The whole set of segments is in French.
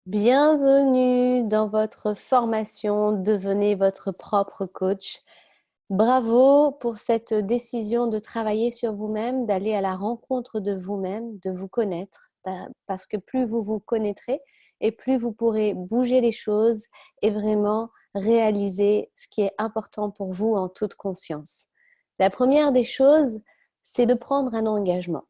Bienvenue dans votre formation Devenez votre propre coach. Bravo pour cette décision de travailler sur vous-même, d'aller à la rencontre de vous-même, de vous connaître. Parce que plus vous vous connaîtrez et plus vous pourrez bouger les choses et vraiment réaliser ce qui est important pour vous en toute conscience. La première des choses, c'est de prendre un engagement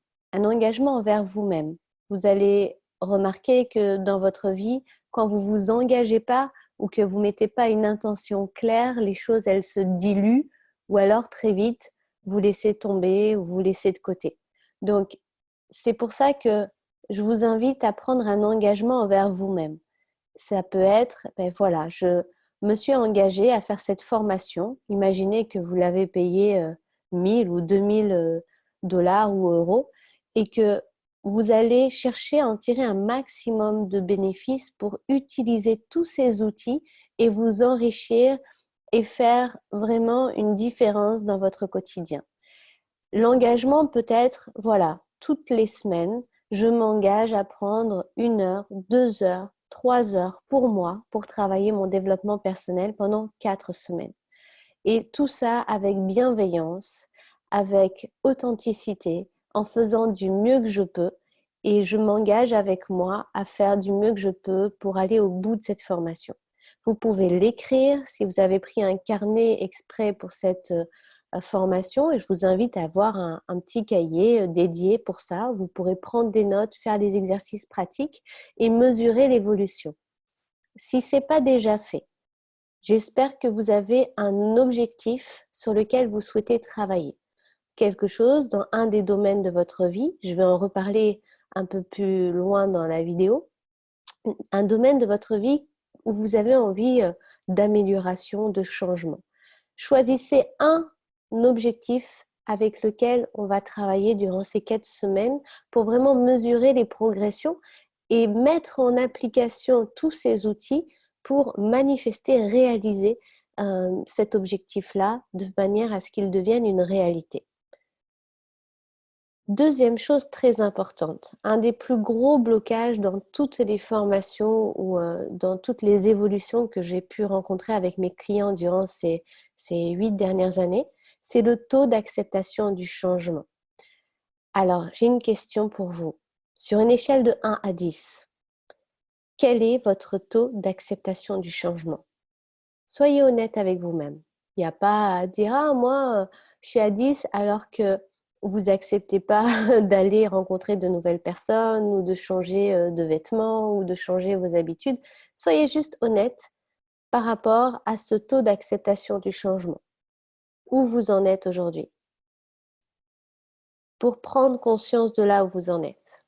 envers vous-même. Vous allez remarquer que dans votre vie, quand vous ne vous engagez pas ou que vous ne mettez pas une intention claire, les choses, elles se diluent ou alors très vite, vous laissez tomber ou vous laissez de côté. Donc, c'est pour ça que je vous invite à prendre un engagement envers vous-même. Ça peut être, voilà, je me suis engagée à faire cette formation. Imaginez que vous l'avez payé 1000 ou 2000 dollars ou euros et que vous allez chercher à en tirer un maximum de bénéfices pour utiliser tous ces outils et vous enrichir et faire vraiment une différence dans votre quotidien. L'engagement peut être, voilà, toutes les semaines, je m'engage à prendre 1 heure, 2 heures, 3 heures pour moi, pour travailler mon développement personnel pendant 4 semaines. Et tout ça avec bienveillance, avec authenticité, en faisant du mieux que je peux. Et je m'engage avec moi à faire du mieux que je peux pour aller au bout de cette formation. Vous pouvez l'écrire si vous avez pris un carnet exprès pour cette formation et je vous invite à avoir un petit cahier dédié pour ça. Vous pourrez prendre des notes, faire des exercices pratiques et mesurer l'évolution. Si ce n'est pas déjà fait, j'espère que vous avez un objectif sur lequel vous souhaitez travailler. Quelque chose dans un des domaines de votre vie, je vais en reparler un peu plus loin dans la vidéo, un domaine de votre vie où vous avez envie d'amélioration, de changement. Choisissez un objectif avec lequel on va travailler durant ces 4 semaines pour vraiment mesurer les progressions et mettre en application tous ces outils pour manifester, réaliser cet objectif-là de manière à ce qu'il devienne une réalité. Deuxième chose très importante, un des plus gros blocages dans toutes les formations ou dans toutes les évolutions que j'ai pu rencontrer avec mes clients durant ces 8 dernières années, c'est le taux d'acceptation du changement. Alors, j'ai une question pour vous. Sur une échelle de 1 à 10, quel est votre taux d'acceptation du changement? Soyez honnête avec vous-même. Il n'y a pas à dire « Ah, moi, je suis à 10 » alors que vous n'acceptez pas d'aller rencontrer de nouvelles personnes ou de changer de vêtements ou de changer vos habitudes. Soyez juste honnête par rapport à ce taux d'acceptation du changement. Où vous en êtes aujourd'hui? Pour prendre conscience de là où vous en êtes.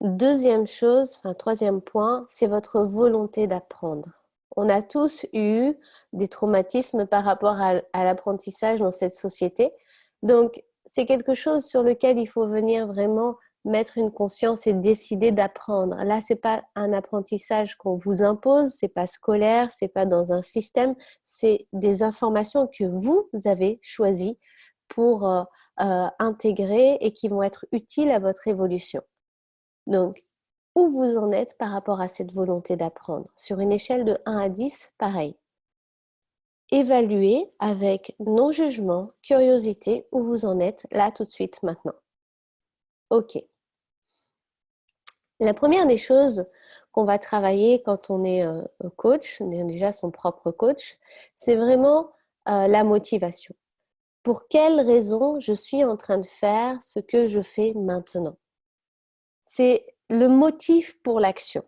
Deuxième chose, troisième point, c'est votre volonté d'apprendre. On a tous eu des traumatismes par rapport à l'apprentissage dans cette société. Donc, c'est quelque chose sur lequel il faut venir vraiment mettre une conscience et décider d'apprendre. Là, ce n'est pas un apprentissage qu'on vous impose, ce n'est pas scolaire, ce n'est pas dans un système, c'est des informations que vous avez choisies pour intégrer et qui vont être utiles à votre évolution. Donc, où vous en êtes par rapport à cette volonté d'apprendre? Sur une échelle de 1 à 10, pareil. Évaluez avec non-jugement, curiosité, où vous en êtes là tout de suite maintenant. Ok. La première des choses qu'on va travailler quand on est coach, on est déjà son propre coach, c'est vraiment la motivation. Pour quelle raison je suis en train de faire ce que je fais maintenant? C'est le motif pour l'action.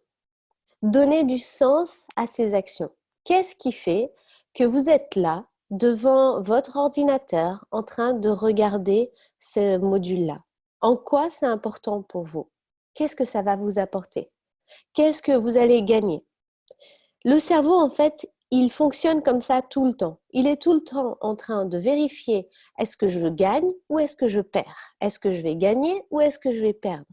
Donner du sens à ces actions. Qu'est-ce qui fait que vous êtes là, devant votre ordinateur, en train de regarder ce module-là? En quoi c'est important pour vous? Qu'est-ce que ça va vous apporter? Qu'est-ce que vous allez gagner? Le cerveau, en fait, il fonctionne comme ça tout le temps. Il est tout le temps en train de vérifier est-ce que je gagne ou est-ce que je perds? Est-ce que je vais gagner ou est-ce que je vais perdre?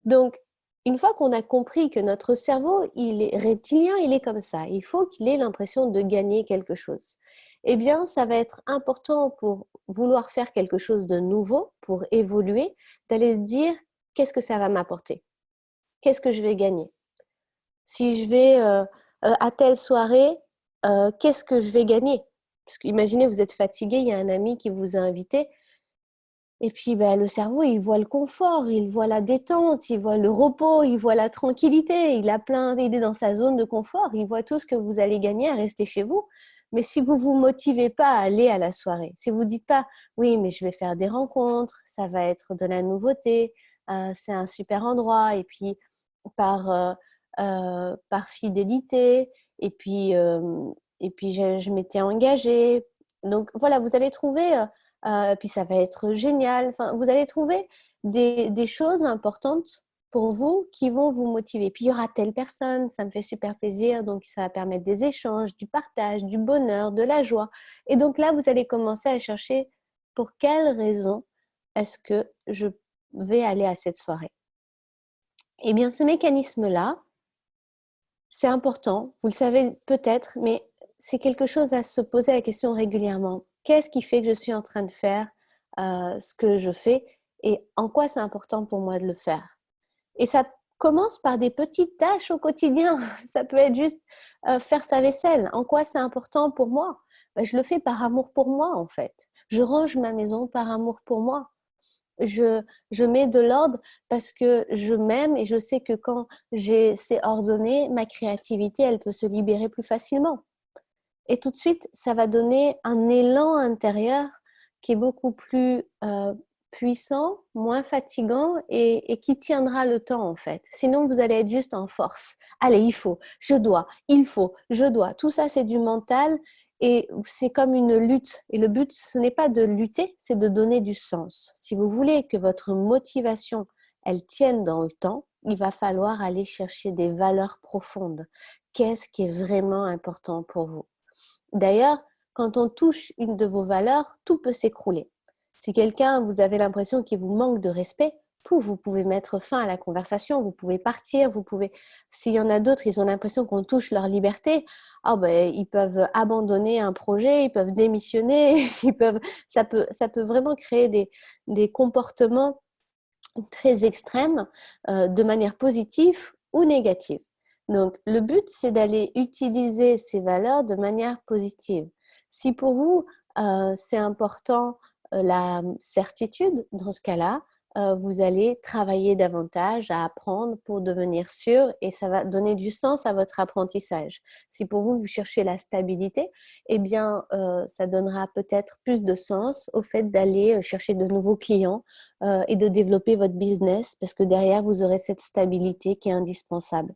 Donc, une fois qu'on a compris que notre cerveau, il est reptilien, il est comme ça, il faut qu'il ait l'impression de gagner quelque chose. Eh bien, ça va être important pour vouloir faire quelque chose de nouveau, pour évoluer, d'aller se dire qu'est-ce que ça va m'apporter? Qu'est-ce que je vais gagner? Si je vais à telle soirée, qu'est-ce que je vais gagner? Parce qu'imaginez, vous êtes fatigué, il y a un ami qui vous a invité, et puis ben, le cerveau, il voit le confort, il voit la détente, il voit le repos, il voit la tranquillité, il a plein d'idées dans sa zone de confort, il voit tout ce que vous allez gagner à rester chez vous. Mais si vous ne vous motivez pas à aller à la soirée, si vous ne dites pas, oui, mais je vais faire des rencontres, ça va être de la nouveauté, c'est un super endroit, et puis par fidélité, et puis je m'étais engagée. Donc voilà, vous allez trouver puis ça va être génial. Enfin, vous allez trouver des choses importantes pour vous qui vont vous motiver. Puis il y aura telle personne, ça me fait super plaisir, donc ça va permettre des échanges, du partage, du bonheur, de la joie. Et donc là, vous allez commencer à chercher pour quelle raison est-ce que je vais aller à cette soirée. Eh bien, ce mécanisme-là, c'est important, vous le savez peut-être, mais c'est quelque chose à se poser la question régulièrement. Qu'est-ce qui fait que je suis en train de faire ce que je fais et en quoi c'est important pour moi de le faire? Et ça commence par des petites tâches au quotidien. Ça peut être juste faire sa vaisselle. En quoi c'est important pour moi? Ben, je le fais par amour pour moi, en fait. Je range ma maison par amour pour moi. Je mets de l'ordre parce que je m'aime et je sais que quand c'est ordonné, ma créativité, elle peut se libérer plus facilement. Et tout de suite, ça va donner un élan intérieur qui est beaucoup plus puissant, moins fatigant et qui tiendra le temps en fait. Sinon, vous allez être juste en force. Allez, il faut, je dois, il faut, je dois. Tout ça, c'est du mental et c'est comme une lutte. Et le but, ce n'est pas de lutter, c'est de donner du sens. Si vous voulez que votre motivation, elle tienne dans le temps, il va falloir aller chercher des valeurs profondes. Qu'est-ce qui est vraiment important pour vous? D'ailleurs, quand on touche une de vos valeurs, tout peut s'écrouler. Si quelqu'un, vous avez l'impression qu'il vous manque de respect, vous pouvez mettre fin à la conversation, vous pouvez partir, vous pouvez. S'il y en a d'autres, ils ont l'impression qu'on touche leur liberté, ah ben, ils peuvent abandonner un projet, ils peuvent démissionner, ça peut vraiment créer des comportements très extrêmes de manière positive ou négative. Donc, le but, c'est d'aller utiliser ces valeurs de manière positive. Si pour vous, c'est important la certitude, dans ce cas-là, vous allez travailler davantage à apprendre pour devenir sûr et ça va donner du sens à votre apprentissage. Si pour vous, vous cherchez la stabilité, eh bien, ça donnera peut-être plus de sens au fait d'aller chercher de nouveaux clients et de développer votre business parce que derrière, vous aurez cette stabilité qui est indispensable.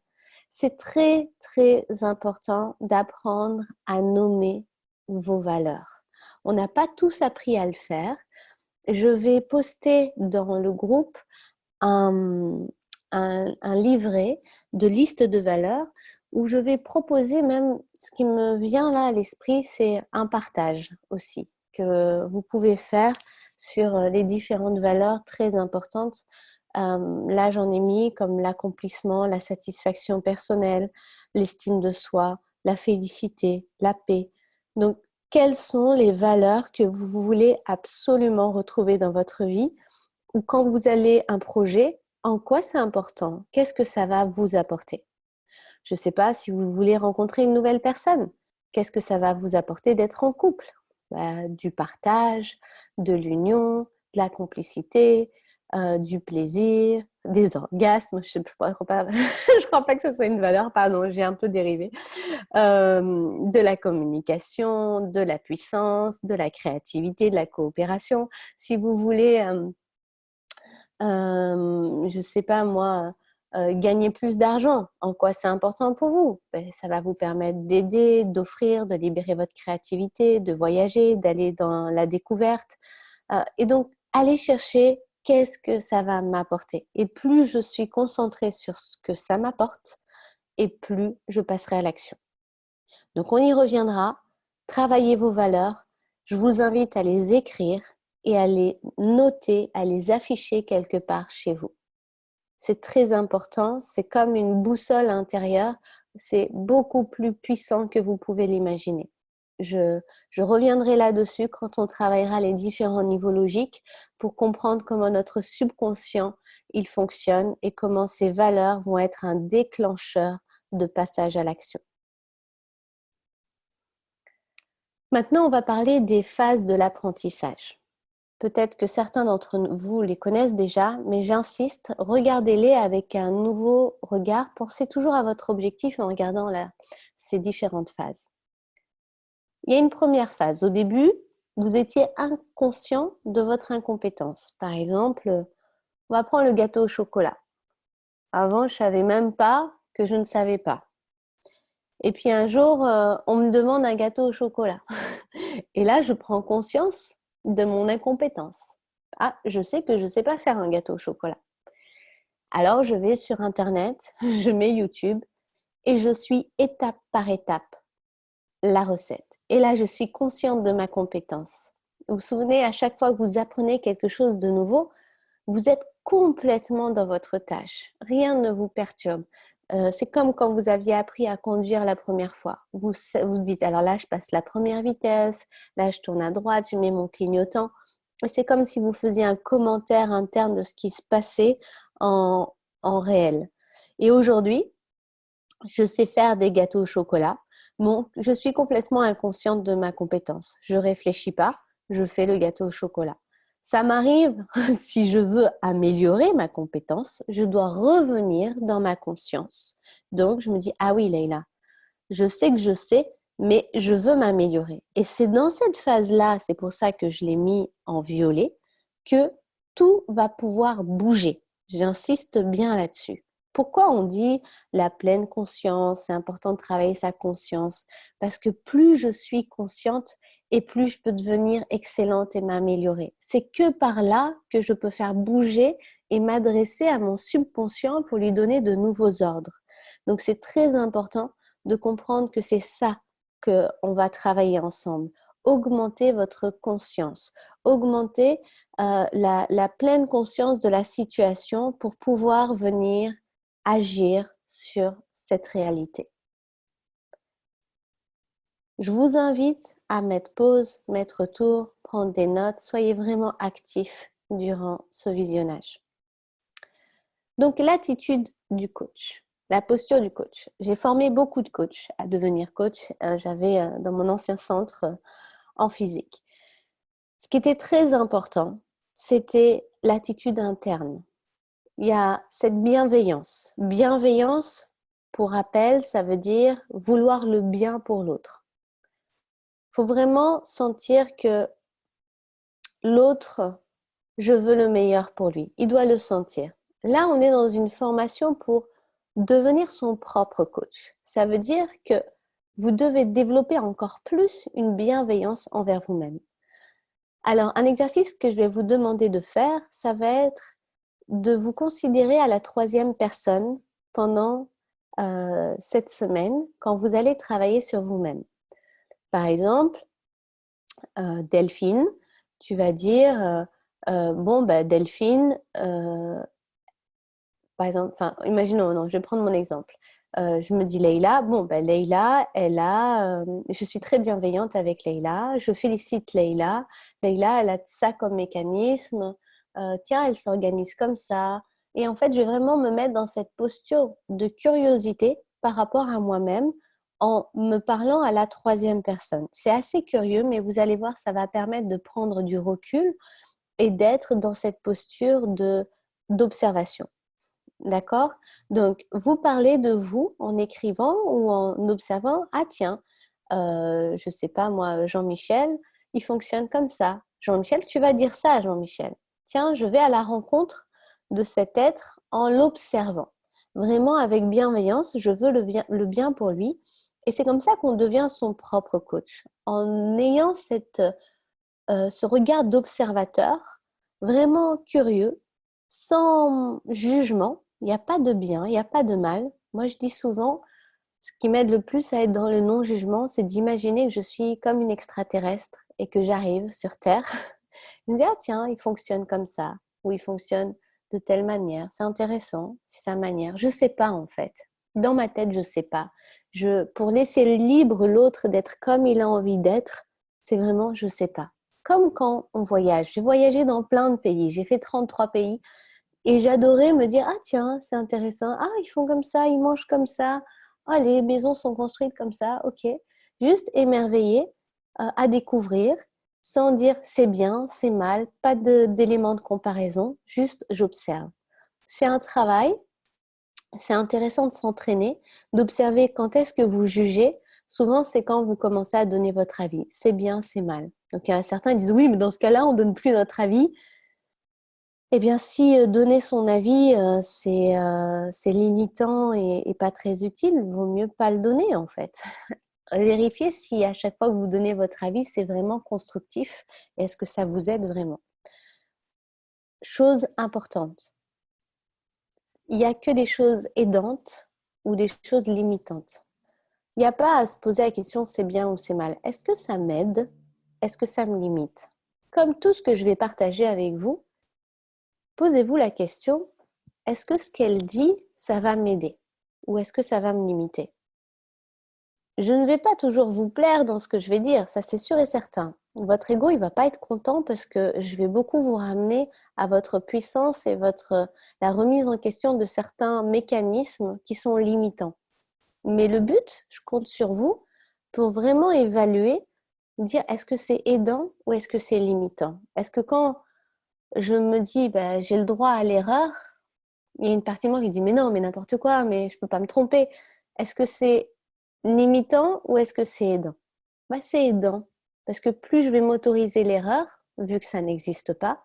C'est très, très important d'apprendre à nommer vos valeurs. On n'a pas tous appris à le faire. Je vais poster dans le groupe un, un livret de liste de valeurs où je vais proposer même, ce qui me vient là à l'esprit, c'est un partage aussi que vous pouvez faire sur les différentes valeurs très importantes. Là, j'en ai mis comme l'accomplissement, la satisfaction personnelle, l'estime de soi, la félicité, la paix. Donc, quelles sont les valeurs que vous voulez absolument retrouver dans votre vie? Ou quand vous allez un projet, en quoi c'est important? Qu'est-ce que ça va vous apporter? Je ne sais pas si vous voulez rencontrer une nouvelle personne. Qu'est-ce que ça va vous apporter d'être en couple? Du partage, de l'union, de la complicité, du plaisir, des orgasmes. Je ne crois pas, je crois pas que ce soit une valeur, pardon, j'ai un peu dérivé. De la communication, de la puissance, de la créativité, de la coopération. Si vous voulez je ne sais pas moi, gagner plus d'argent. En quoi c'est important pour vous? Ben, ça va vous permettre d'aider, d'offrir, de libérer votre créativité, de voyager, d'aller dans la découverte. Et donc, aller chercher qu'est-ce que ça va m'apporter. Et plus je suis concentrée sur ce que ça m'apporte, et plus je passerai à l'action. Donc, on y reviendra. Travaillez vos valeurs. Je vous invite à les écrire et à les noter, à les afficher quelque part chez vous. C'est très important, c'est comme une boussole intérieure, c'est beaucoup plus puissant que vous pouvez l'imaginer. Je reviendrai là-dessus quand on travaillera les différents niveaux logiques pour comprendre comment notre subconscient il fonctionne et comment ces valeurs vont être un déclencheur de passage à l'action. Maintenant, on va parler des phases de l'apprentissage. Peut-être que certains d'entre vous les connaissent déjà, mais j'insiste, regardez-les avec un nouveau regard. Pensez toujours à votre objectif en regardant ces différentes phases. Il y a une première phase. Au début, vous étiez inconscient de votre incompétence. Par exemple, on va prendre le gâteau au chocolat. Avant, je ne savais même pas que je ne savais pas. Et puis un jour, on me demande un gâteau au chocolat. Et là, je prends conscience de mon incompétence. Ah, je sais que je ne sais pas faire un gâteau au chocolat. Alors, je vais sur Internet, je mets YouTube et je suis étape par étape la recette. Et là, je suis consciente de ma compétence. Vous vous souvenez, à chaque fois que vous apprenez quelque chose de nouveau, vous êtes complètement dans votre tâche. Rien ne vous perturbe. C'est comme quand vous aviez appris à conduire la première fois. Vous dites, alors là, je passe la première vitesse, là, je tourne à droite, je mets mon clignotant. Et c'est comme si vous faisiez un commentaire interne de ce qui se passait en réel. Et aujourd'hui, je sais faire des gâteaux au chocolat. Bon, je suis complètement inconsciente de ma compétence. Je ne réfléchis pas, je fais le gâteau au chocolat. Ça m'arrive, si je veux améliorer ma compétence, je dois revenir dans ma conscience. Donc, je me dis, ah oui, Leïla, je sais que je sais, mais je veux m'améliorer. Et c'est dans cette phase-là, c'est pour ça que je l'ai mis en violet, que tout va pouvoir bouger. J'insiste bien là-dessus. Pourquoi on dit la pleine conscience, c'est important de travailler sa conscience? Parce que plus je suis consciente et plus je peux devenir excellente et m'améliorer. C'est que par là que je peux faire bouger et m'adresser à mon subconscient pour lui donner de nouveaux ordres. Donc c'est très important de comprendre que c'est ça qu'on va travailler ensemble. Augmenter votre conscience, augmenter la pleine conscience de la situation pour pouvoir venir agir sur cette réalité. Je vous invite à mettre pause, mettre retour, prendre des notes. Soyez vraiment actifs durant ce visionnage. Donc, l'attitude du coach, la posture du coach. J'ai formé beaucoup de coachs à devenir coach. J'avais dans mon ancien centre en physique. Ce qui était très important, c'était l'attitude interne. Il y a cette bienveillance. Bienveillance, pour rappel, ça veut dire vouloir le bien pour l'autre. Il faut vraiment sentir que l'autre, je veux le meilleur pour lui. Il doit le sentir. Là, on est dans une formation pour devenir son propre coach. Ça veut dire que vous devez développer encore plus une bienveillance envers vous-même. Alors, un exercice que je vais vous demander de faire, ça va être de vous considérer à la troisième personne pendant cette semaine quand vous allez travailler sur vous-même. Par exemple, Delphine, tu vas dire bon, bah, Delphine, par exemple, imaginons, non, je vais prendre mon exemple. Je me dis Leïla, bon, bah, Leïla, je suis très bienveillante avec Leïla, je félicite Leïla. Leïla, elle a ça comme mécanisme. Tiens, elle s'organise comme ça. Et en fait, je vais vraiment me mettre dans cette posture de curiosité par rapport à moi-même en me parlant à la troisième personne. C'est assez curieux, mais vous allez voir, ça va permettre de prendre du recul et d'être dans cette posture d'observation. D'accord? Donc, vous parlez de vous en écrivant ou en observant. Ah tiens, je ne sais pas moi, Jean-Michel, il fonctionne comme ça. Jean-Michel, tu vas dire ça à Jean-Michel. Tiens, je vais à la rencontre de cet être en l'observant. Vraiment avec bienveillance, je veux le bien pour lui. Et c'est comme ça qu'on devient son propre coach. En ayant ce regard d'observateur, vraiment curieux, sans jugement. Il n'y a pas de bien, il n'y a pas de mal. Moi, je dis souvent, ce qui m'aide le plus à être dans le non-jugement, c'est d'imaginer que je suis comme une extraterrestre et que j'arrive sur Terre. Je me dis, ah tiens, il fonctionne comme ça, ou il fonctionne de telle manière. C'est intéressant, c'est sa manière. Je ne sais pas en fait. Dans ma tête, je ne sais pas. Pour laisser libre l'autre d'être comme il a envie d'être, c'est vraiment, je ne sais pas. Comme quand on voyage. J'ai voyagé dans plein de pays. J'ai fait 33 pays. Et j'adorais me dire, ah tiens, c'est intéressant. Ah, ils font comme ça, ils mangent comme ça. Oh, les maisons sont construites comme ça, ok. Juste émerveillé à découvrir sans dire c'est bien, c'est mal, pas d'éléments de comparaison, juste j'observe. C'est un travail, c'est intéressant de s'entraîner, d'observer quand est-ce que vous jugez. Souvent, c'est quand vous commencez à donner votre avis. C'est bien, c'est mal. Donc, il y a certains qui disent oui, mais dans ce cas-là, on ne donne plus notre avis. Eh bien, si donner son avis, c'est limitant et pas très utile, vaut mieux pas le donner en fait. Vérifiez si à chaque fois que vous donnez votre avis, c'est vraiment constructif et est-ce que ça vous aide vraiment. Chose importante, il n'y a que des choses aidantes ou des choses limitantes. Il n'y a pas à se poser la question c'est bien ou c'est mal. Est-ce que ça m'aide? Est-ce que ça me limite? Comme tout ce que je vais partager avec vous, posez-vous la question, est-ce que ce qu'elle dit, ça va m'aider? Ou est-ce que ça va me limiter? Je ne vais pas toujours vous plaire dans ce que je vais dire, ça c'est sûr et certain. Votre ego, il ne va pas être content parce que je vais beaucoup vous ramener à votre puissance et la remise en question de certains mécanismes qui sont limitants. Mais le but, je compte sur vous pour vraiment évaluer, dire est-ce que c'est aidant ou est-ce que c'est limitant? Est-ce que quand je me dis ben, j'ai le droit à l'erreur, il y a une partie de moi qui dit mais non, mais n'importe quoi, mais je ne peux pas me tromper. Est-ce que c'est limitant ou est-ce que c'est aidant? Ben, c'est aidant parce que plus je vais m'autoriser l'erreur, vu que ça n'existe pas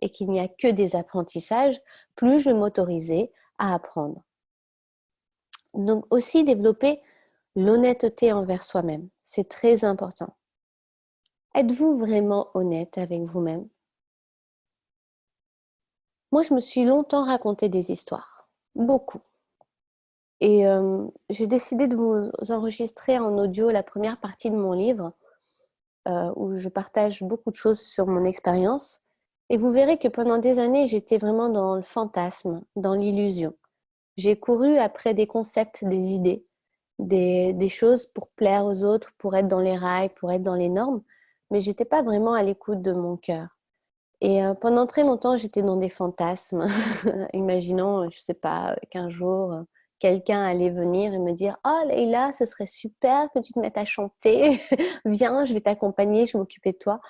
et qu'il n'y a que des apprentissages, plus je vais m'autoriser à apprendre. Donc aussi développer l'honnêteté envers soi-même, c'est très important. Êtes-vous vraiment honnête avec vous-même? Moi, je me suis longtemps raconté des histoires, beaucoup. Et j'ai décidé de vous enregistrer en audio la première partie de mon livre, où je partage beaucoup de choses sur mon expérience. Et vous verrez que pendant des années, j'étais vraiment dans le fantasme, dans l'illusion. J'ai couru après des concepts, des idées, des choses pour plaire aux autres, pour être dans les rails, pour être dans les normes, mais j'étais pas vraiment à l'écoute de mon cœur. Et pendant très longtemps, j'étais dans des fantasmes, imaginant, je sais pas, qu'un jour, quelqu'un allait venir et me dire: «Oh Leïla, ce serait super que tu te mettes à chanter. Viens, je vais t'accompagner, je vais m'occuper de toi».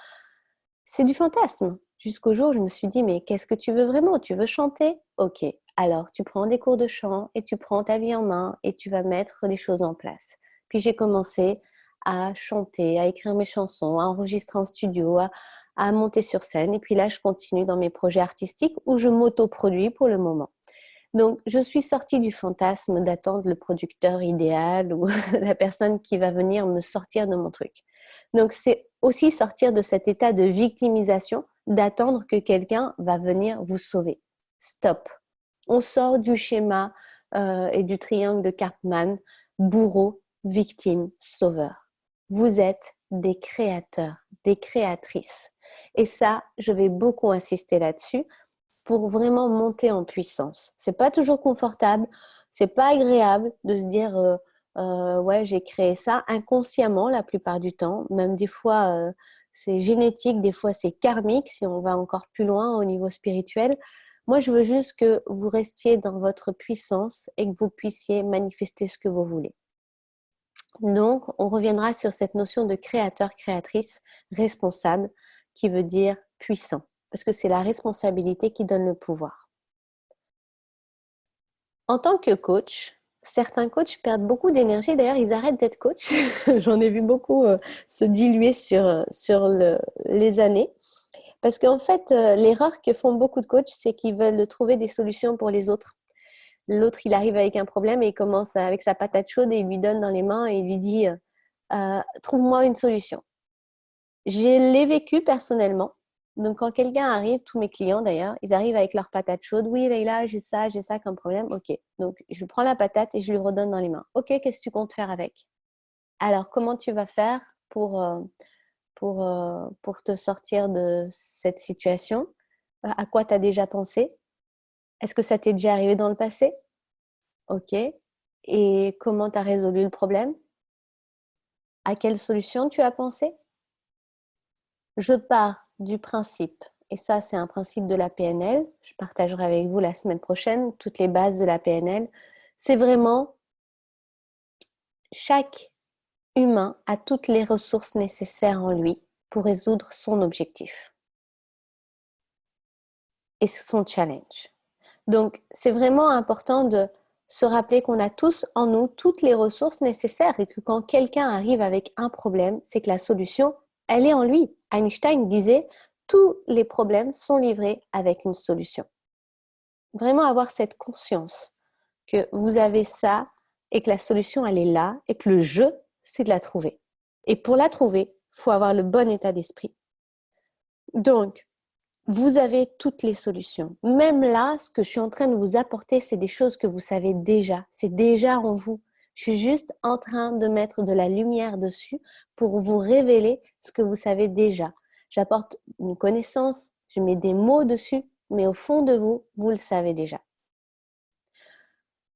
C'est du fantasme. Jusqu'au jour où je me suis dit: «Mais qu'est-ce que tu veux vraiment? Tu veux chanter? OK, alors tu prends des cours de chant et tu prends ta vie en main et tu vas mettre les choses en place». Puis j'ai commencé à chanter, à écrire mes chansons, à enregistrer en studio, à monter sur scène. Et puis là, je continue dans mes projets artistiques où je m'autoproduis pour le moment. Donc, je suis sortie du fantasme d'attendre le producteur idéal ou la personne qui va venir me sortir de mon truc. Donc, c'est aussi sortir de cet état de victimisation, d'attendre que quelqu'un va venir vous sauver. Stop. On sort du schéma et du triangle de Karpman, bourreau, victime, sauveur. Vous êtes des créateurs, des créatrices. Et ça, je vais beaucoup insister là-dessus pour vraiment monter en puissance. C'est pas toujours confortable, c'est pas agréable de se dire ouais, j'ai créé ça inconsciemment la plupart du temps, même des fois c'est génétique, des fois c'est karmique si on va encore plus loin au niveau spirituel. Moi, je veux juste que vous restiez dans votre puissance et que vous puissiez manifester ce que vous voulez. Donc, on reviendra sur cette notion de créateur, créatrice, responsable, qui veut dire puissant, parce que c'est la responsabilité qui donne le pouvoir. En tant que coach, certains coachs perdent beaucoup d'énergie. D'ailleurs, ils arrêtent d'être coach. J'en ai vu beaucoup se diluer sur les années. Parce qu'en fait, l'erreur que font beaucoup de coachs, c'est qu'ils veulent trouver des solutions pour les autres. L'autre, il arrive avec un problème et il commence avec sa patate chaude et il lui donne dans les mains et il lui dit trouve-moi une solution. Je l'ai vécu personnellement. Donc, quand quelqu'un arrive, tous mes clients d'ailleurs, ils arrivent avec leur patate chaude. Oui, Leïla, j'ai ça comme problème. Ok. Donc, je prends la patate et je lui redonne dans les mains. Ok, qu'est-ce que tu comptes faire avec? Alors, comment tu vas faire pour te sortir de cette situation? À quoi tu as déjà pensé? Est-ce que ça t'est déjà arrivé dans le passé? Ok. Et comment tu as résolu le problème? À quelle solution tu as pensé? Je pars du principe, et ça c'est un principe de la PNL, je partagerai avec vous la semaine prochaine toutes les bases de la PNL, c'est vraiment chaque humain a toutes les ressources nécessaires en lui pour résoudre son objectif et son challenge. Donc, c'est vraiment important de se rappeler qu'on a tous en nous toutes les ressources nécessaires et que quand quelqu'un arrive avec un problème, c'est que la solution, elle est en lui. Einstein disait, tous les problèmes sont livrés avec une solution. Vraiment avoir cette conscience que vous avez ça et que la solution, elle est là et que le jeu, c'est de la trouver. Et pour la trouver, il faut avoir le bon état d'esprit. Donc, vous avez toutes les solutions. Même là, ce que je suis en train de vous apporter, c'est des choses que vous savez déjà. C'est déjà en vous. Je suis juste en train de mettre de la lumière dessus pour vous révéler ce que vous savez déjà. J'apporte une connaissance, je mets des mots dessus, mais au fond de vous, vous le savez déjà.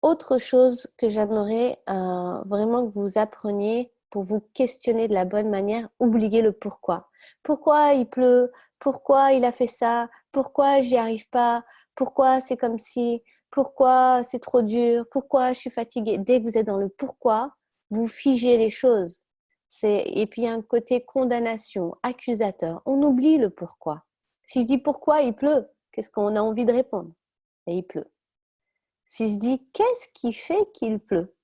Autre chose que j'aimerais vraiment que vous appreniez pour vous questionner de la bonne manière, oubliez le pourquoi. Pourquoi il pleut? Pourquoi il a fait ça? Pourquoi j'y arrive pas? Pourquoi c'est comme si? Pourquoi c'est trop dur? Pourquoi je suis fatiguée? Dès que vous êtes dans le pourquoi, vous figez les choses. Et puis il y a un côté condamnation, accusateur. On oublie le pourquoi. Si je dis pourquoi il pleut, qu'est-ce qu'on a envie de répondre? Et il pleut. Si je dis qu'est-ce qui fait qu'il pleut?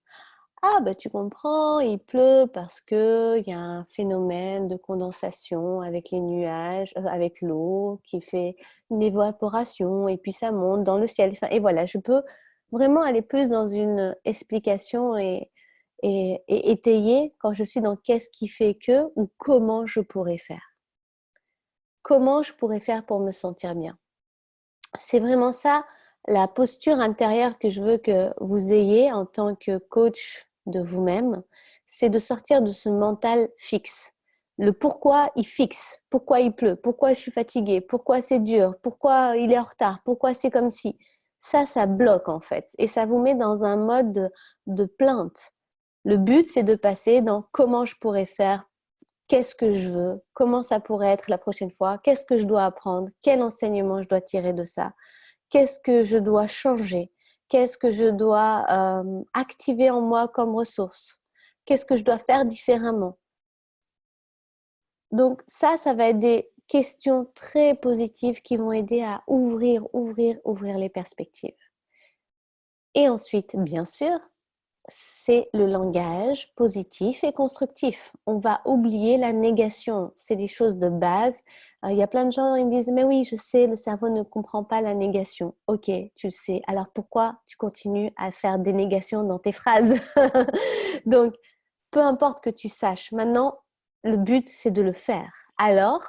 Ah, ben tu comprends, il pleut parce qu'il y a un phénomène de condensation avec les nuages, avec l'eau qui fait une évaporation et puis ça monte dans le ciel. Enfin, et voilà, je peux vraiment aller plus dans une explication et étayer quand je suis dans qu'est-ce qui fait que ou comment je pourrais faire. Comment je pourrais faire pour me sentir bien? C'est vraiment ça, la posture intérieure que je veux que vous ayez en tant que coach de vous-même, c'est de sortir de ce mental fixe. Le pourquoi il fixe, pourquoi il pleut, pourquoi je suis fatiguée, pourquoi c'est dur, pourquoi il est en retard, pourquoi c'est comme si. Ça bloque en fait et ça vous met dans un mode de plainte. Le but, c'est de passer dans comment je pourrais faire, qu'est-ce que je veux, comment ça pourrait être la prochaine fois, qu'est-ce que je dois apprendre, quel enseignement je dois tirer de ça. Qu'est-ce que je dois changer? Qu'est-ce que je dois activer en moi comme ressource? Qu'est-ce que je dois faire différemment? Donc ça va être des questions très positives qui vont aider à ouvrir les perspectives. Et ensuite, bien sûr, c'est le langage positif et constructif. On va oublier la négation. C'est des choses de base. Il y a plein de gens qui me disent, mais oui, je sais, le cerveau ne comprend pas la négation. Ok, tu le sais. Alors pourquoi tu continues à faire des négations dans tes phrases? Donc, peu importe que tu saches. Maintenant, le but, c'est de le faire. Alors,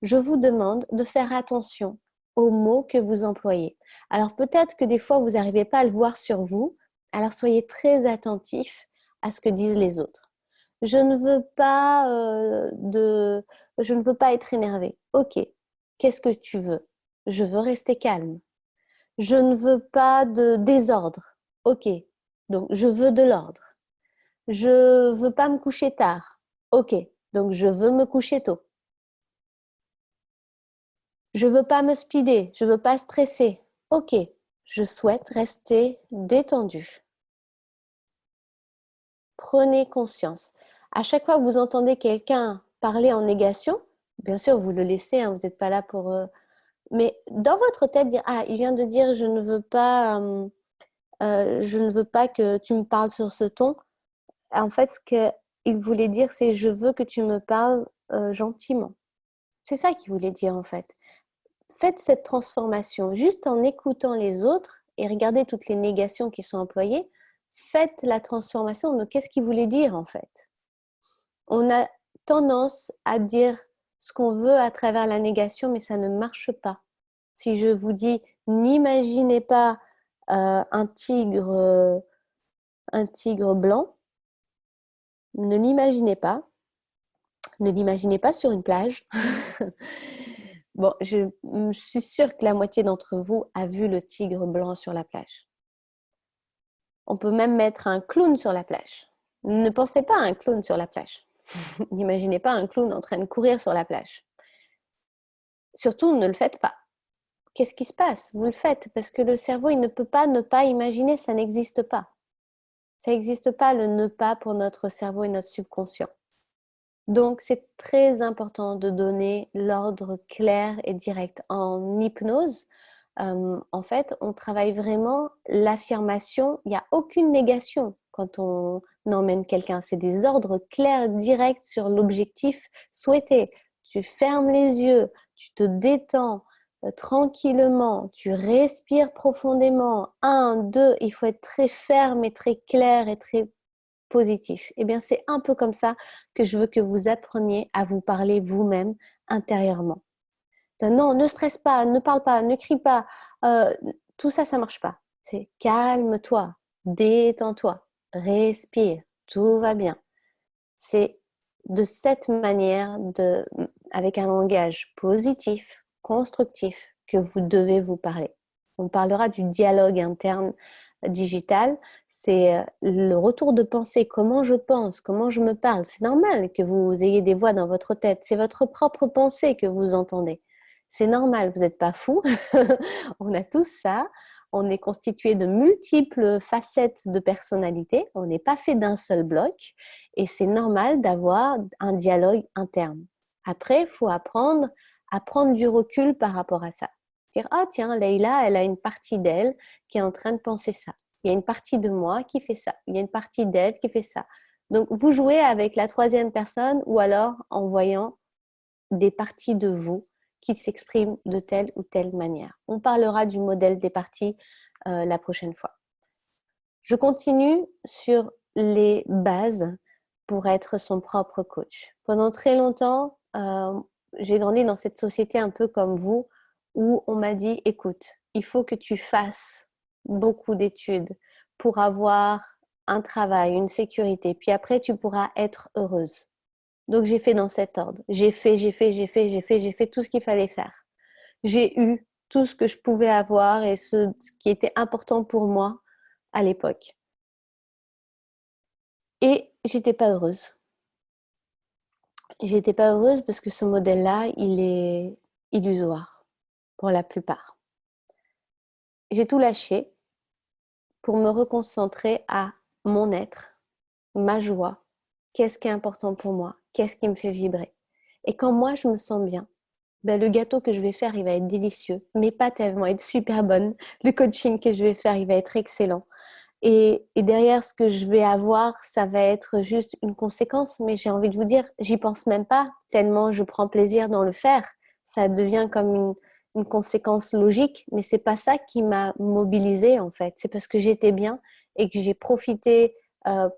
je vous demande de faire attention aux mots que vous employez. Alors, peut-être que des fois, vous n'arrivez pas à le voir sur vous. Alors, soyez très attentifs à ce que disent les autres. Je ne veux pas je ne veux pas être énervée. Ok, qu'est-ce que tu veux? Je veux rester calme. Je ne veux pas de désordre. Ok, donc je veux de l'ordre. Je veux pas me coucher tard. Ok, donc je veux me coucher tôt. Je veux pas me speeder, je veux pas stresser. Ok, je souhaite rester détendu. Prenez conscience. À chaque fois que vous entendez quelqu'un parler en négation, bien sûr, vous le laissez, hein, vous n'êtes pas là pour... mais dans votre tête, dire, ah, il vient de dire, je ne veux pas que tu me parles sur ce ton. En fait, ce qu'il voulait dire, c'est, je veux que tu me parles gentiment. C'est ça qu'il voulait dire, en fait. Faites cette transformation juste en écoutant les autres et regardez toutes les négations qui sont employées. Faites la transformation de qu'est-ce qu'il voulait dire en fait. On a tendance à dire ce qu'on veut à travers la négation, mais ça ne marche pas. Si je vous dis, n'imaginez pas un tigre blanc, ne l'imaginez pas. Ne l'imaginez pas sur une plage. Bon, je suis sûre que la moitié d'entre vous a vu le tigre blanc sur la plage. On peut même mettre un clown sur la plage. Ne pensez pas à un clown sur la plage. N'imaginez pas un clown en train de courir sur la plage. Surtout, ne le faites pas. Qu'est-ce qui se passe? Vous le faites parce que le cerveau, il ne peut pas ne pas imaginer, ça n'existe pas. Ça n'existe pas le ne pas pour notre cerveau et notre subconscient. Donc, c'est très important de donner l'ordre clair et direct. En hypnose, en fait, on travaille vraiment l'affirmation. Il n'y a aucune négation quand on emmène quelqu'un. C'est des ordres clairs, directs sur l'objectif souhaité. Tu fermes les yeux, tu te détends tranquillement, tu respires profondément. 1, 2, il faut être très ferme et très clair et très positif. Eh bien, c'est un peu comme ça que je veux que vous appreniez à vous parler vous-même intérieurement. Non, ne stresse pas, ne parle pas, ne crie pas. Tout ça, ça marche pas. C'est calme-toi, détends-toi, respire, tout va bien. C'est de cette manière, avec un langage positif, constructif, que vous devez vous parler. On parlera du dialogue interne digital. C'est le retour de pensée, comment je pense, comment je me parle. C'est normal que vous ayez des voix dans votre tête. C'est votre propre pensée que vous entendez. C'est normal, vous n'êtes pas fou. On a tous ça. On est constitué de multiples facettes de personnalité. On n'est pas fait d'un seul bloc. Et c'est normal d'avoir un dialogue interne. Après, il faut apprendre à prendre du recul par rapport à ça. Dire, ah tiens, Leïla, elle a une partie d'elle qui est en train de penser ça. Il y a une partie de moi qui fait ça. Il y a une partie d'elle qui fait ça. Donc, vous jouez avec la troisième personne ou alors en voyant des parties de vous qui s'expriment de telle ou telle manière. On parlera du modèle des parties la prochaine fois. Je continue sur les bases pour être son propre coach. Pendant très longtemps, j'ai grandi dans cette société un peu comme vous, où on m'a dit, écoute, il faut que tu fasses beaucoup d'études pour avoir un travail, une sécurité, puis après tu pourras être heureuse. Donc j'ai fait dans cet ordre. J'ai fait tout ce qu'il fallait faire. J'ai eu tout ce que je pouvais avoir et ce qui était important pour moi à l'époque. Et j'étais pas heureuse. J'étais pas heureuse parce que ce modèle-là, il est illusoire pour la plupart. J'ai tout lâché pour me reconcentrer à mon être, ma joie. Qu'est-ce qui est important pour moi? Qu'est-ce qui me fait vibrer? Et quand moi, je me sens bien, ben, le gâteau que je vais faire, il va être délicieux. Mes pâtes, elles vont être super bonnes. Le coaching que je vais faire, il va être excellent. Et derrière ce que je vais avoir, ça va être juste une conséquence. Mais j'ai envie de vous dire, j'y pense même pas tellement je prends plaisir dans le faire. Ça devient comme une conséquence logique. Mais c'est pas ça qui m'a mobilisée en fait. C'est parce que j'étais bien et que j'ai profité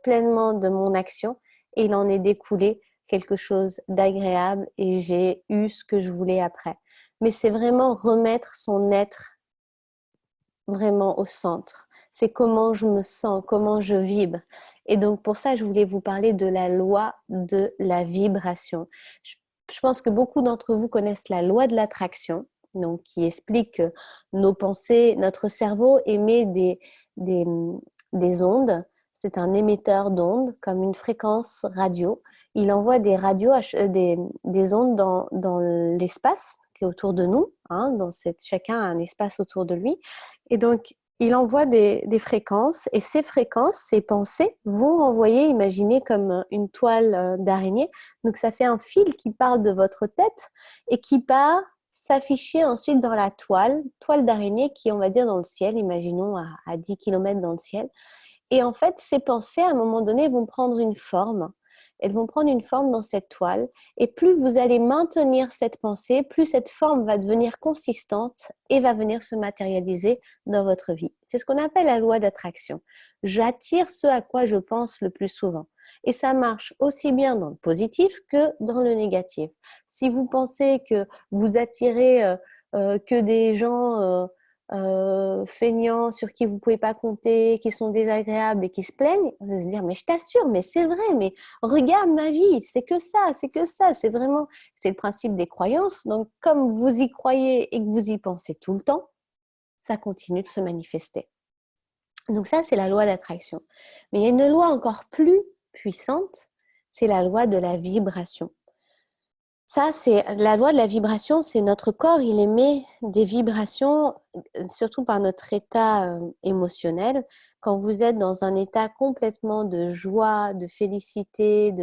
pleinement de mon action. Et il en est découlé quelque chose d'agréable et j'ai eu ce que je voulais après. Mais c'est vraiment remettre son être vraiment au centre. C'est comment je me sens, comment je vibre. Et donc pour ça, je voulais vous parler de la loi de la vibration. Je pense que beaucoup d'entre vous connaissent la loi de l'attraction, donc qui explique que nos pensées, notre cerveau émet des ondes. C'est un émetteur d'ondes, comme une fréquence radio. Il envoie des radios, des ondes dans l'espace qui est autour de nous. Chacun a un espace autour de lui. Et donc, il envoie des fréquences et ces fréquences, ces pensées vont envoyer, imaginez comme une toile d'araignée. Donc, ça fait un fil qui part de votre tête et qui part s'afficher ensuite dans la toile d'araignée qui est, on va dire, dans le ciel, imaginons à 10 km dans le ciel. Et en fait, ces pensées, à un moment donné, vont prendre une forme. Elles vont prendre une forme dans cette toile. Et plus vous allez maintenir cette pensée, plus cette forme va devenir consistante et va venir se matérialiser dans votre vie. C'est ce qu'on appelle la loi d'attraction. J'attire ce à quoi je pense le plus souvent. Et ça marche aussi bien dans le positif que dans le négatif. Si vous pensez que vous attirez que des gens feignants sur qui vous ne pouvez pas compter, qui sont désagréables et qui se plaignent, vous allez se dire mais je t'assure, mais c'est vrai, mais regarde ma vie, c'est que ça, c'est vraiment, c'est le principe des croyances. Donc comme vous y croyez et que vous y pensez tout le temps, ça continue de se manifester. Donc ça, c'est la loi d'attraction. Mais il y a une loi encore plus puissante, c'est la loi de la vibration. Ça, c'est la loi de la vibration, c'est notre corps, il émet des vibrations, surtout par notre état émotionnel. Quand vous êtes dans un état complètement de joie, de félicité,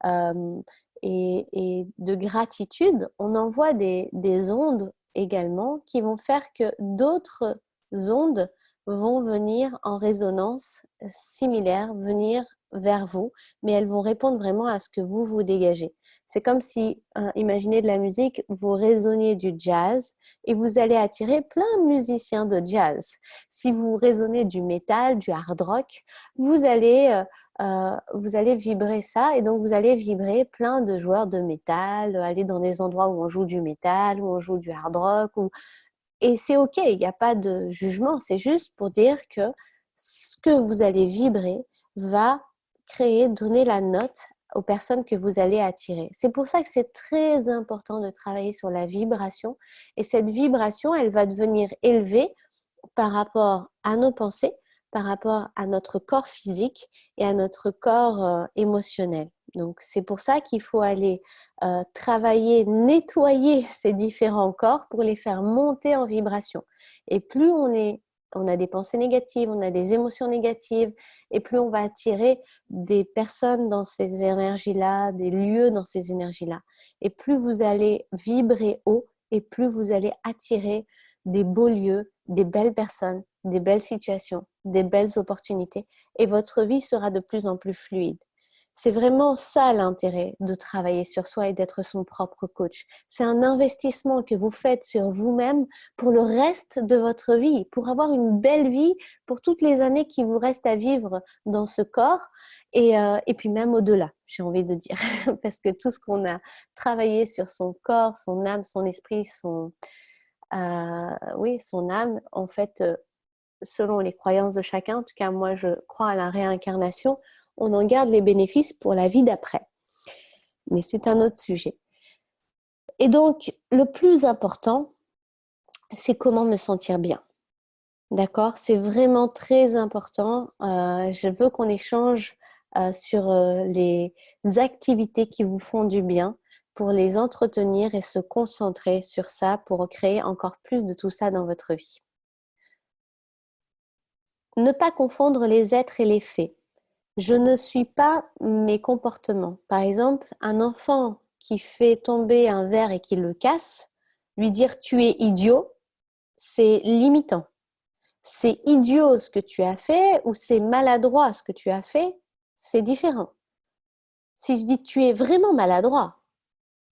euh, et de gratitude, on envoie des ondes également qui vont faire que d'autres ondes vont venir en résonance similaire, venir vers vous, mais elles vont répondre vraiment à ce que vous dégagez. C'est comme si, imaginez de la musique, vous résonniez du jazz et vous allez attirer plein de musiciens de jazz. Si vous résonnez du métal, du hard rock, vous allez vibrer ça et donc vous allez vibrer plein de joueurs de métal, aller dans des endroits où on joue du métal, où on joue du hard rock. Et c'est OK, il n'y a pas de jugement, c'est juste pour dire que ce que vous allez vibrer va créer, donner la note aux personnes que vous allez attirer. C'est pour ça que c'est très important de travailler sur la vibration. Et cette vibration, elle va devenir élevée par rapport à nos pensées, par rapport à notre corps physique et à notre corps émotionnel. Donc, c'est pour ça qu'il faut aller travailler, nettoyer ces différents corps pour les faire monter en vibration. Et plus on a des pensées négatives, on a des émotions négatives, et plus on va attirer des personnes dans ces énergies-là, des lieux dans ces énergies-là. Et plus vous allez vibrer haut, et plus vous allez attirer des beaux lieux, des belles personnes, des belles situations, des belles opportunités, et votre vie sera de plus en plus fluide. C'est vraiment ça l'intérêt de travailler sur soi et d'être son propre coach. C'est un investissement que vous faites sur vous-même pour le reste de votre vie, pour avoir une belle vie pour toutes les années qui vous restent à vivre dans ce corps et puis même au-delà, j'ai envie de dire. Parce que tout ce qu'on a travaillé sur son corps, son âme, son esprit, oui, son âme, en fait, selon les croyances de chacun, en tout cas moi je crois à la réincarnation, on en garde les bénéfices pour la vie d'après. Mais c'est un autre sujet. Et donc, le plus important, c'est comment me sentir bien. D'accord? C'est vraiment très important. Je veux qu'on échange sur les activités qui vous font du bien pour les entretenir et se concentrer sur ça pour créer encore plus de tout ça dans votre vie. Ne pas confondre les êtres et les faits. Je ne suis pas mes comportements. Par exemple, un enfant qui fait tomber un verre et qui le casse, lui dire tu es idiot, c'est limitant. C'est idiot ce que tu as fait ou c'est maladroit ce que tu as fait, c'est différent. Si je dis tu es vraiment maladroit,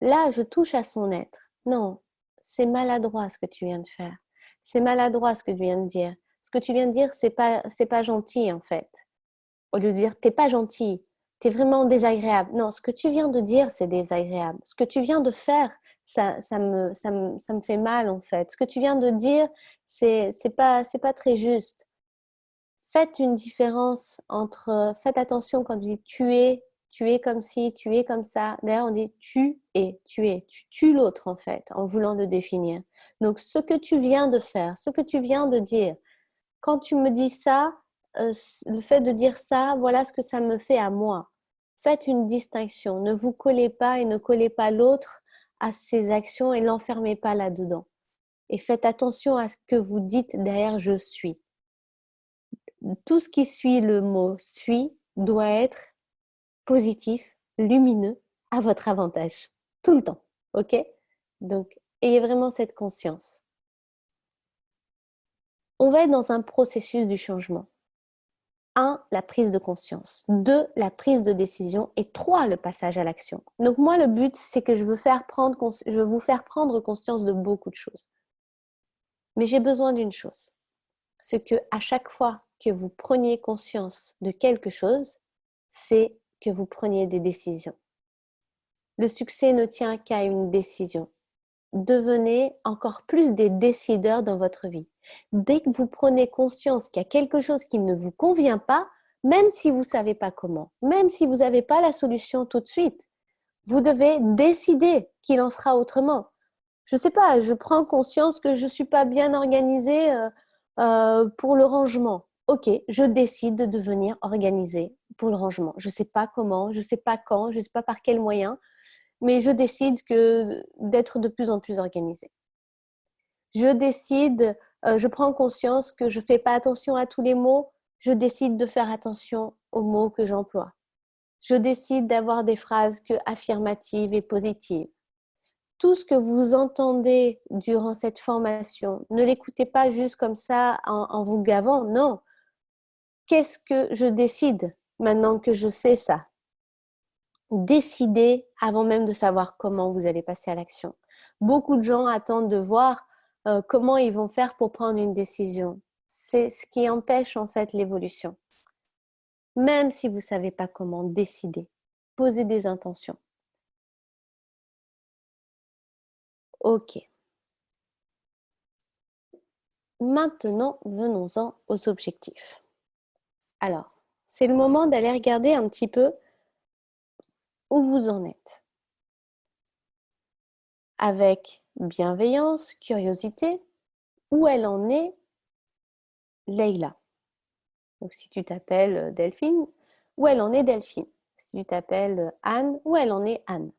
là je touche à son être. Non, c'est maladroit ce que tu viens de faire. C'est maladroit ce que tu viens de dire. Ce que tu viens de dire, c'est pas gentil en fait. Au lieu de dire t'es pas gentil, t'es vraiment désagréable. Non, ce que tu viens de dire, c'est désagréable. Ce que tu viens de faire, ça me fait mal en fait. Ce que tu viens de dire, c'est pas très juste. Faites une différence entre, faites attention quand vous dites tu es comme ci, tu es comme ça. D'ailleurs, on dit tu es, tu tues l'autre en fait, en voulant le définir. Donc, ce que tu viens de faire, ce que tu viens de dire, quand tu me dis ça, le fait de dire ça, voilà ce que ça me fait à moi. Faites une distinction. Ne vous collez pas et ne collez pas l'autre à ses actions et l'enfermez pas là-dedans. Et faites attention à ce que vous dites derrière je suis. Tout ce qui suit le mot suis doit être positif, lumineux, à votre avantage. Tout le temps. OK? Donc, ayez vraiment cette conscience. On va être dans un processus du changement. 1, la prise de conscience. 2, la prise de décision. Et 3, le passage à l'action. Donc moi, le but, c'est que je veux vous faire prendre conscience de beaucoup de choses. Mais j'ai besoin d'une chose. C'est que à chaque fois que vous preniez conscience de quelque chose, c'est que vous preniez des décisions. Le succès ne tient qu'à une décision. Devenez encore plus des décideurs dans votre vie. Dès que vous prenez conscience qu'il y a quelque chose qui ne vous convient pas, même si vous ne savez pas comment, même si vous n'avez pas la solution tout de suite, vous devez décider qu'il en sera autrement. Je ne sais pas, je prends conscience que je ne suis pas bien organisée pour le rangement. Ok, je décide de devenir organisée pour le rangement. Je ne sais pas comment, je ne sais pas quand, je ne sais pas par quel moyen, mais je décide d'être de plus en plus organisée. Je décide, je prends conscience que je ne fais pas attention à tous les mots, je décide de faire attention aux mots que j'emploie. Je décide d'avoir des phrases affirmatives et positives. Tout ce que vous entendez durant cette formation, ne l'écoutez pas juste comme ça en vous gavant, non. Qu'est-ce que je décide maintenant que je sais ça? Décidez avant même de savoir comment vous allez passer à l'action. Beaucoup de gens attendent de voir comment ils vont faire pour prendre une décision. C'est ce qui empêche en fait l'évolution. Même si vous ne savez pas comment décider, posez des intentions. Ok. Maintenant, venons-en aux objectifs. Alors, c'est le moment d'aller regarder un petit peu où vous en êtes. Avec bienveillance, curiosité, où elle en est, Leïla. Donc, si tu t'appelles Delphine, où elle en est Delphine. Si tu t'appelles Anne, où elle en est Anne.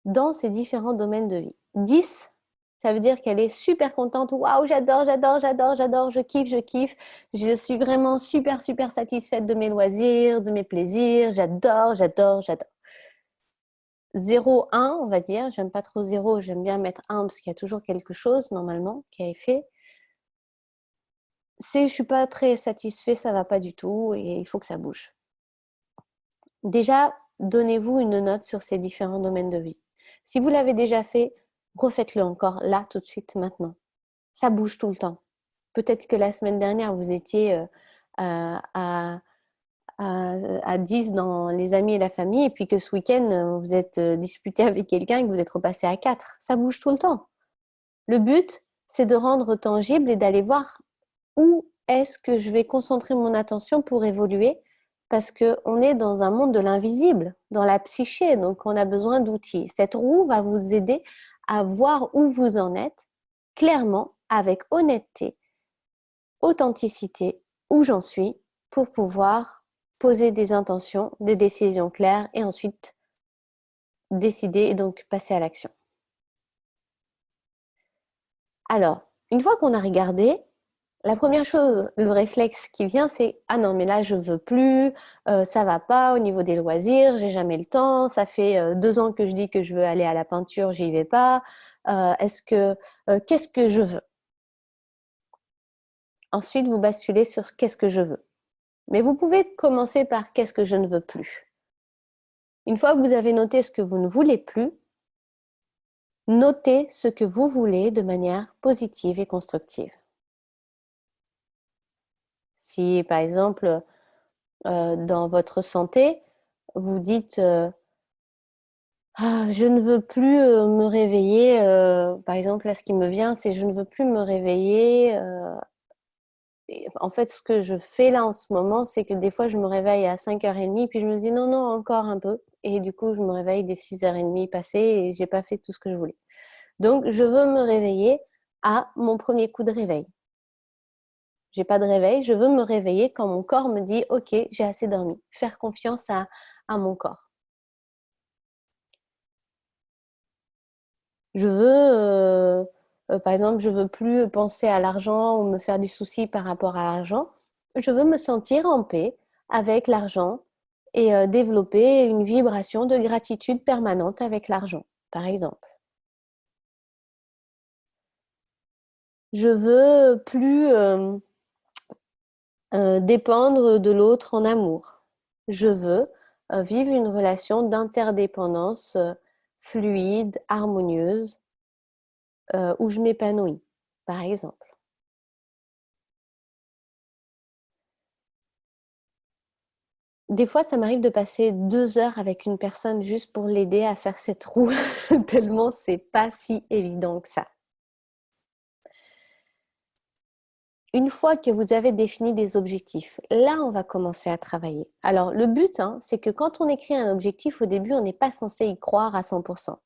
Dans ces différents domaines de vie. 10, ça veut dire qu'elle est super contente. Waouh, j'adore, j'adore, j'adore, j'adore, je kiffe, je kiffe. Je suis vraiment super, super satisfaite de mes loisirs, de mes plaisirs. J'adore, j'adore, j'adore. 0, 1, on va dire. J'aime pas trop 0, j'aime bien mettre 1 parce qu'il y a toujours quelque chose, normalement, qui est fait. Je suis pas très satisfait, ça va pas du tout et il faut que ça bouge. Déjà, donnez-vous une note sur ces différents domaines de vie. Si vous l'avez déjà fait, refaites-le encore là, tout de suite, maintenant. Ça bouge tout le temps. Peut-être que la semaine dernière, vous étiez à 10 dans les amis et la famille, et puis que ce week-end, vous êtes disputé avec quelqu'un et que vous êtes repassé à 4. Ça bouge tout le temps. Le but, c'est de rendre tangible et d'aller voir où est-ce que je vais concentrer mon attention pour évoluer, parce qu'on est dans un monde de l'invisible, dans la psyché, donc on a besoin d'outils. Cette roue va vous aider à voir où vous en êtes clairement, avec honnêteté, authenticité, où j'en suis, pour pouvoir poser des intentions, des décisions claires et ensuite décider et donc passer à l'action. Alors, une fois qu'on a regardé, la première chose, le réflexe qui vient, c'est « Ah non, mais là, je veux plus, ça va pas au niveau des loisirs, j'ai jamais le temps, ça fait 2 ans que je dis que je veux aller à la peinture, j'y vais pas. Qu'est-ce que je veux ?» Ensuite, vous basculez sur « Qu'est-ce que je veux ?» Mais vous pouvez commencer par « Qu'est-ce que je ne veux plus ?» Une fois que vous avez noté ce que vous ne voulez plus, notez ce que vous voulez de manière positive et constructive. Si, par exemple, dans votre santé, vous dites ah, je ne veux plus me réveiller, par exemple, là, ce qui me vient, c'est je ne veux plus me réveiller. Et en fait, ce que je fais là en ce moment, c'est que des fois, je me réveille à 5h30, puis je me dis non, non, encore un peu. Et du coup, je me réveille dès 6h30 passées et j'ai pas fait tout ce que je voulais. Donc, je veux me réveiller à mon premier coup de réveil. J'ai pas de réveil, je veux me réveiller quand mon corps me dit ok, j'ai assez dormi. Faire confiance à mon corps. Je veux, par exemple, je veux plus penser à l'argent ou me faire du souci par rapport à l'argent. Je veux me sentir en paix avec l'argent et développer une vibration de gratitude permanente avec l'argent, par exemple. Je veux plus dépendre de l'autre en amour. Je veux vivre une relation d'interdépendance fluide, harmonieuse, où je m'épanouis, par exemple. Des fois, ça m'arrive de passer 2 heures avec une personne juste pour l'aider à faire cette roue, tellement c'est pas si évident que ça. Une fois que vous avez défini des objectifs, là, on va commencer à travailler. Alors, le but, c'est que quand on écrit un objectif, au début, on n'est pas censé y croire à 100%.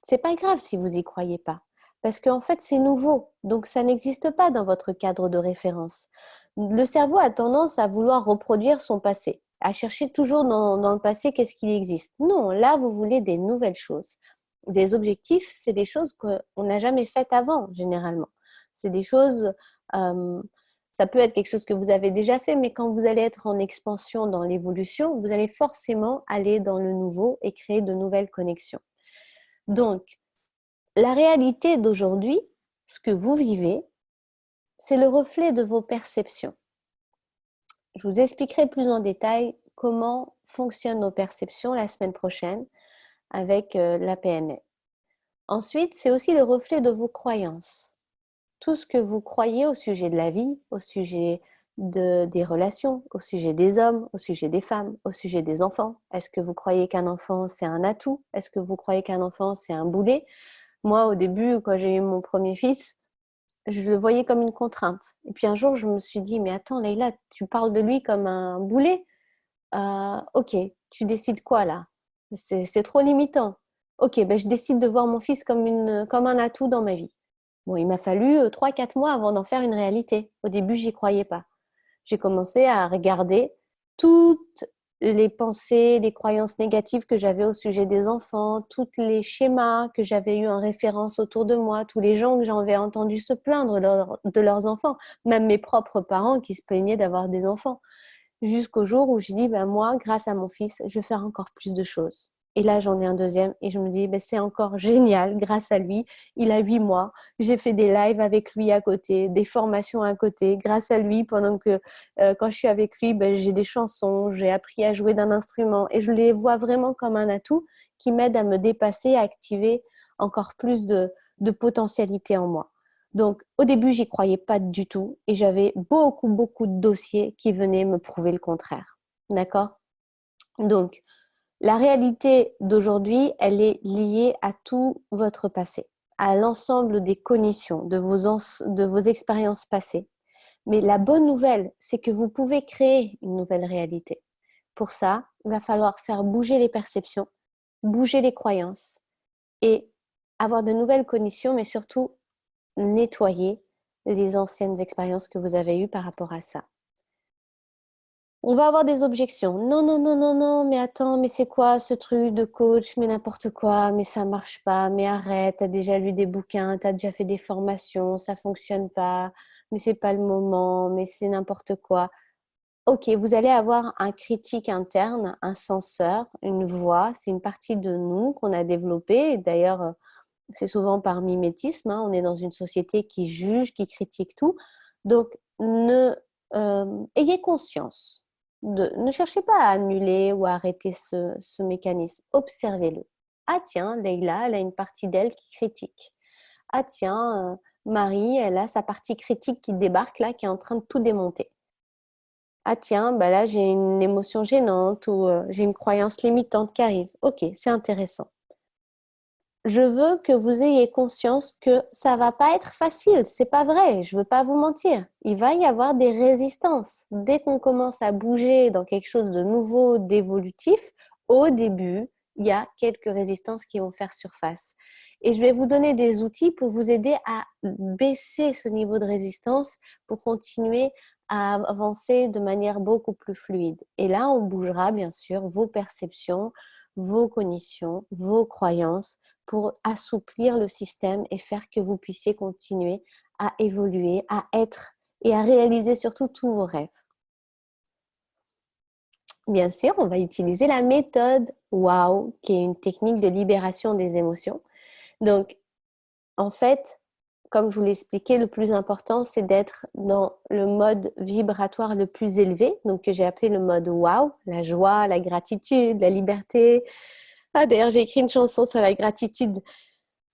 C'est pas grave si vous y croyez pas, parce qu'en fait, c'est nouveau, donc ça n'existe pas dans votre cadre de référence. Le cerveau a tendance à vouloir reproduire son passé. à chercher toujours dans le passé qu'est-ce qu'il existe. Non, là, vous voulez des nouvelles choses. Des objectifs, c'est des choses qu'on n'a jamais faites avant, généralement. C'est des choses, ça peut être quelque chose que vous avez déjà fait, mais quand vous allez être en expansion dans l'évolution, vous allez forcément aller dans le nouveau et créer de nouvelles connexions. Donc, la réalité d'aujourd'hui, ce que vous vivez, c'est le reflet de vos perceptions. Je vous expliquerai plus en détail comment fonctionnent nos perceptions la semaine prochaine avec la PNL. Ensuite, c'est aussi le reflet de vos croyances. Tout ce que vous croyez au sujet de la vie, au sujet des relations, au sujet des hommes, au sujet des femmes, au sujet des enfants. Est-ce que vous croyez qu'un enfant, c'est un atout? Est-ce que vous croyez qu'un enfant, c'est un boulet? Moi, au début, quand j'ai eu mon premier fils, je le voyais comme une contrainte. Et puis un jour, je me suis dit, mais attends, Leïla, tu parles de lui comme un boulet. Ok, tu décides quoi là? C'est trop limitant. Ok, ben je décide de voir mon fils comme un atout dans ma vie. Bon, il m'a fallu 3-4 mois avant d'en faire une réalité. Au début, j'y croyais pas. J'ai commencé à regarder toutes les pensées, les croyances négatives que j'avais au sujet des enfants, tous les schémas que j'avais eus en référence autour de moi, tous les gens que j'avais entendu se plaindre de leurs enfants, même mes propres parents qui se plaignaient d'avoir des enfants. Jusqu'au jour où j'ai dit, ben moi, grâce à mon fils, je vais faire encore plus de choses. Et là, j'en ai un deuxième et je me dis, ben c'est encore génial, grâce à lui. Il a 8 mois. J'ai fait des lives avec lui à côté, des formations à côté. Grâce à lui, pendant que quand je suis avec lui, ben, j'ai des chansons, j'ai appris à jouer d'un instrument et je les vois vraiment comme un atout qui m'aide à me dépasser, à activer encore plus de potentialité en moi. Donc, au début, j'y croyais pas du tout et j'avais beaucoup, beaucoup de dossiers qui venaient me prouver le contraire. D'accord? Donc, la réalité d'aujourd'hui, elle est liée à tout votre passé, à l'ensemble des cognitions, de vos expériences passées. Mais la bonne nouvelle, c'est que vous pouvez créer une nouvelle réalité. Pour ça, il va falloir faire bouger les perceptions, bouger les croyances et avoir de nouvelles cognitions, mais surtout nettoyer les anciennes expériences que vous avez eues par rapport à ça. On va avoir des objections. Non, non, non, non, non, mais attends, mais c'est quoi ce truc de coach? Mais n'importe quoi, mais ça marche pas, mais arrête, t'as déjà lu des bouquins, t'as déjà fait des formations, ça fonctionne pas, mais c'est pas le moment, mais c'est n'importe quoi. Ok, vous allez avoir un critique interne, un censeur, une voix, c'est une partie de nous qu'on a développée. D'ailleurs, c'est souvent par mimétisme, hein. On est dans une société qui juge, qui critique tout. Donc, ayez conscience. Ne cherchez pas à annuler ou à arrêter ce mécanisme. Observez-le. Ah tiens, Leïla, elle a une partie d'elle qui critique. Ah tiens, Marie, elle a sa partie critique qui débarque là, qui est en train de tout démonter. Ah tiens, bah là j'ai une émotion gênante ou j'ai une croyance limitante qui arrive. Ok, c'est intéressant. Je veux que vous ayez conscience que ça va pas être facile. C'est pas vrai. Je veux pas vous mentir. Il va y avoir des résistances. Dès qu'on commence à bouger dans quelque chose de nouveau, d'évolutif, au début, il y a quelques résistances qui vont faire surface. Et je vais vous donner des outils pour vous aider à baisser ce niveau de résistance pour continuer à avancer de manière beaucoup plus fluide. Et là, on bougera bien sûr vos perceptions, vos cognitions, vos croyances pour assouplir le système et faire que vous puissiez continuer à évoluer, à être et à réaliser surtout tous vos rêves. Bien sûr, on va utiliser la méthode WOW, qui est une technique de libération des émotions. Donc, en fait, comme je vous l'ai expliqué, le plus important, c'est d'être dans le mode vibratoire le plus élevé, donc que j'ai appelé le mode WOW, la joie, la gratitude, la liberté. Ah, d'ailleurs, j'ai écrit une chanson sur la gratitude.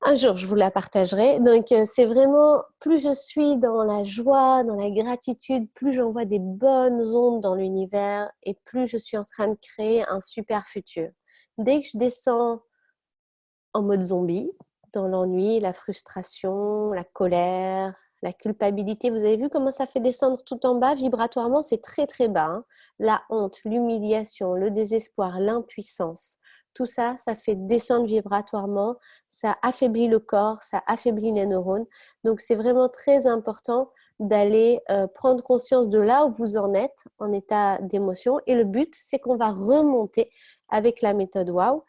Un jour, je vous la partagerai. Donc, c'est vraiment, plus je suis dans la joie, dans la gratitude, plus j'envoie des bonnes ondes dans l'univers et plus je suis en train de créer un super futur. Dès que je descends en mode zombie, dans l'ennui, la frustration, la colère, la culpabilité, vous avez vu comment ça fait descendre tout en bas vibratoirement, c'est très très bas, hein. La honte, l'humiliation, le désespoir, l'impuissance. Tout ça, ça fait descendre vibratoirement, ça affaiblit le corps, ça affaiblit les neurones. Donc, c'est vraiment très important d'aller prendre conscience de là où vous en êtes en état d'émotion. Et le but, c'est qu'on va remonter avec la méthode WOW.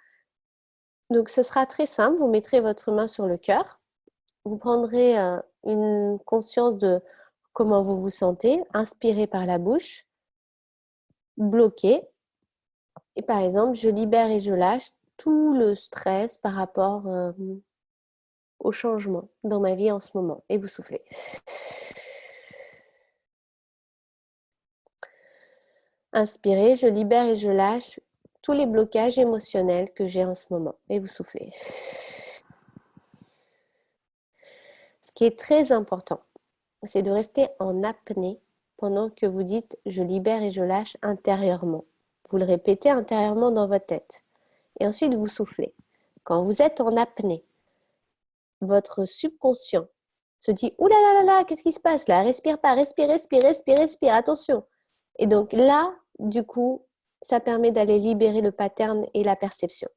Donc, ce sera très simple. Vous mettrez votre main sur le cœur. Vous prendrez une conscience de comment vous vous sentez. Inspirez par la bouche. Bloquez. Et par exemple, je libère et je lâche tout le stress par rapport au changement dans ma vie en ce moment. Et vous soufflez. Inspirez, je libère et je lâche tous les blocages émotionnels que j'ai en ce moment. Et vous soufflez. Ce qui est très important, c'est de rester en apnée pendant que vous dites « je libère et je lâche » intérieurement. Vous le répétez intérieurement dans votre tête. Et ensuite, vous soufflez. Quand vous êtes en apnée, votre subconscient se dit « ouh là là là là, qu'est-ce qui se passe là? Respire pas, respire, respire, respire, respire, attention !» Et donc là, du coup, ça permet d'aller libérer le pattern et la perception.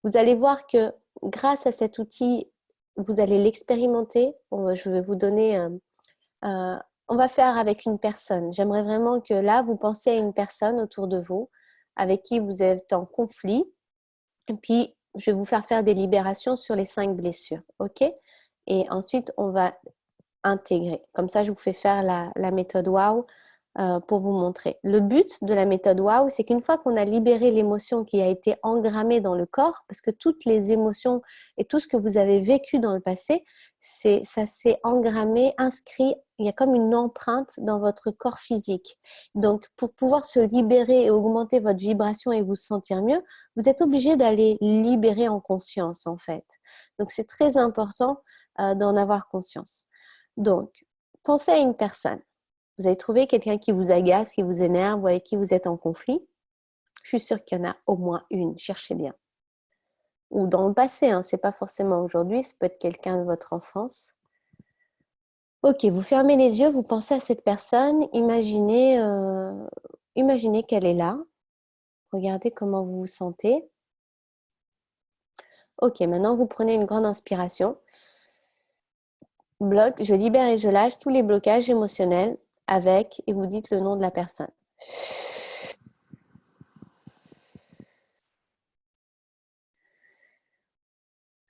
Vous allez voir que grâce à cet outil, vous allez l'expérimenter. Je vais vous donner, on va faire avec une personne. J'aimerais vraiment que là, vous pensiez à une personne autour de vous avec qui vous êtes en conflit. Et puis, je vais vous faire des libérations sur les 5 blessures. OK? Et ensuite, on va intégrer. Comme ça, je vous fais faire la méthode WOW pour vous montrer. Le but de la méthode WOW, c'est qu'une fois qu'on a libéré l'émotion qui a été engrammée dans le corps, parce que toutes les émotions et tout ce que vous avez vécu dans le passé, ça s'est engrammé, inscrit, il y a comme une empreinte dans votre corps physique. Donc, pour pouvoir se libérer et augmenter votre vibration et vous sentir mieux, vous êtes obligé d'aller libérer en conscience, en fait. Donc, c'est très important d'en avoir conscience. Donc, pensez à une personne. Vous avez trouvé quelqu'un qui vous agace, qui vous énerve ou avec qui vous êtes en conflit. Je suis sûre qu'il y en a au moins une. Cherchez bien. Ou dans le passé, hein, ce n'est pas forcément aujourd'hui. Ça peut être quelqu'un de votre enfance. Ok, vous fermez les yeux, vous pensez à cette personne. Imaginez qu'elle est là. Regardez comment vous vous sentez. Ok, maintenant vous prenez une grande inspiration. Bloc, je libère et je lâche tous les blocages émotionnels avec, et vous dites le nom de la personne.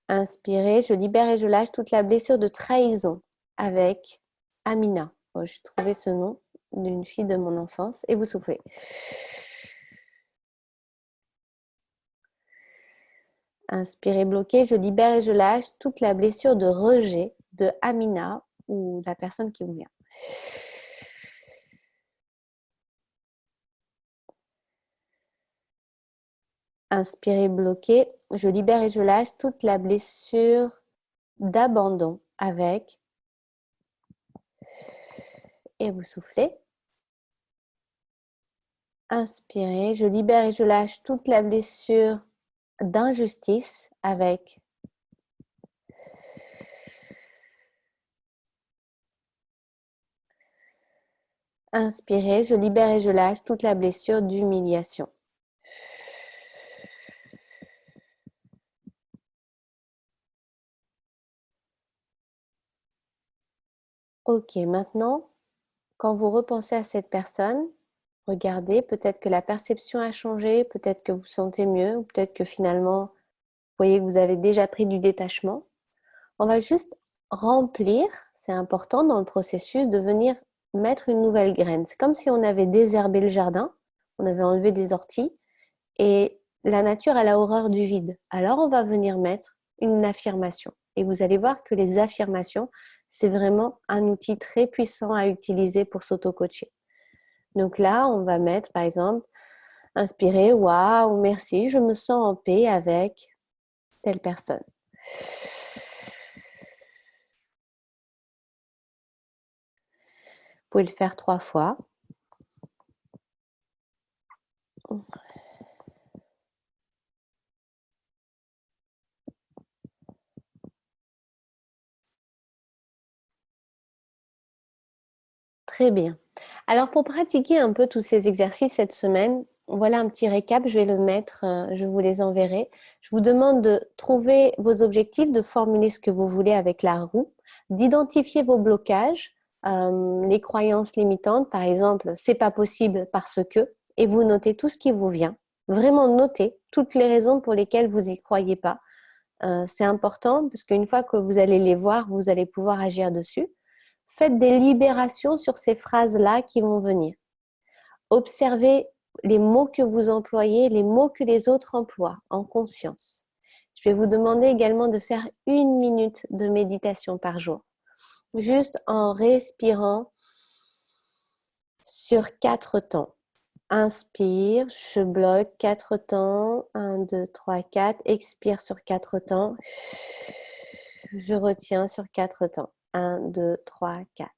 Inspirez, je libère et je lâche toute la blessure de trahison avec Amina. Oh, j'ai trouvé ce nom d'une fille de mon enfance. Et vous soufflez. Inspirez, bloquez, je libère et je lâche toute la blessure de rejet de Amina ou de la personne qui vous vient. Inspirez, bloquez, je libère et je lâche toute la blessure d'abandon avec, et vous soufflez. Inspirez, je libère et je lâche toute la blessure d'injustice avec, inspirez, je libère et je lâche toute la blessure d'humiliation. Ok, maintenant, quand vous repensez à cette personne, regardez, peut-être que la perception a changé, peut-être que vous vous sentez mieux, ou peut-être que finalement, vous voyez que vous avez déjà pris du détachement. On va juste remplir, c'est important dans le processus, de venir mettre une nouvelle graine. C'est comme si on avait désherbé le jardin, on avait enlevé des orties, et la nature, elle a horreur du vide. Alors, on va venir mettre une affirmation. Et vous allez voir que les affirmations, c'est vraiment un outil très puissant à utiliser pour s'auto-coacher. Donc là, on va mettre, par exemple, inspirer, waouh, merci, je me sens en paix avec telle personne. Vous pouvez le faire 3 fois. Très bien. Alors, pour pratiquer un peu tous ces exercices cette semaine, voilà un petit récap, je vais le mettre, je vous les enverrai. Je vous demande de trouver vos objectifs, de formuler ce que vous voulez avec la roue, d'identifier vos blocages, les croyances limitantes, par exemple, c'est pas possible parce que, et vous notez tout ce qui vous vient. Vraiment notez toutes les raisons pour lesquelles vous n'y croyez pas. C'est important parce qu'une fois que vous allez les voir, vous allez pouvoir agir dessus. Faites des libérations sur ces phrases-là qui vont venir. Observez les mots que vous employez, les mots que les autres emploient en conscience. Je vais vous demander également de faire 1 minute de méditation par jour, juste en respirant sur 4 temps. Inspire, je bloque 4 temps, 1, 2, 3, 4. Expire sur 4 temps, je retiens sur 4 temps, 1, 2, 3, 4.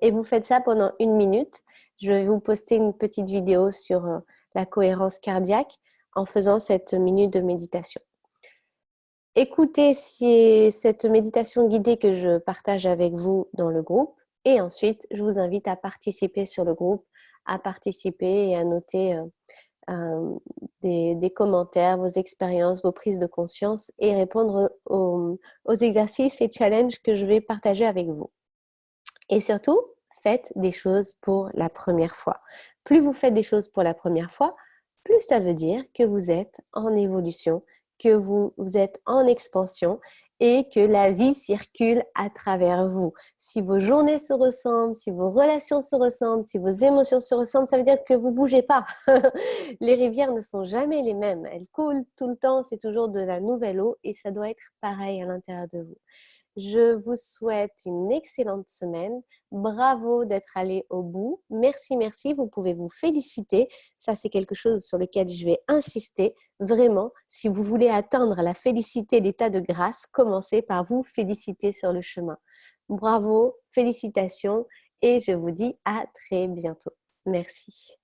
Et vous faites ça pendant 1 minute. Je vais vous poster une petite vidéo sur la cohérence cardiaque en faisant cette minute de méditation. Écoutez cette méditation guidée que je partage avec vous dans le groupe et ensuite, je vous invite à participer sur le groupe, à participer et à noter des commentaires, vos expériences, vos prises de conscience et répondre aux exercices et challenges que je vais partager avec vous. Et surtout, faites des choses pour la première fois. Plus vous faites des choses pour la première fois, plus ça veut dire que vous êtes en évolution, que vous êtes en expansion et que la vie circule à travers vous. Si vos journées se ressemblent, si vos relations se ressemblent, si vos émotions se ressemblent, ça veut dire que vous ne bougez pas. Les rivières ne sont jamais les mêmes. Elles coulent tout le temps, c'est toujours de la nouvelle eau et ça doit être pareil à l'intérieur de vous. Je vous souhaite une excellente semaine. Bravo d'être allé au bout. Merci, merci. Vous pouvez vous féliciter. Ça, c'est quelque chose sur lequel je vais insister. Vraiment, si vous voulez atteindre la félicité, l'état de grâce, commencez par vous féliciter sur le chemin. Bravo, félicitations et je vous dis à très bientôt. Merci.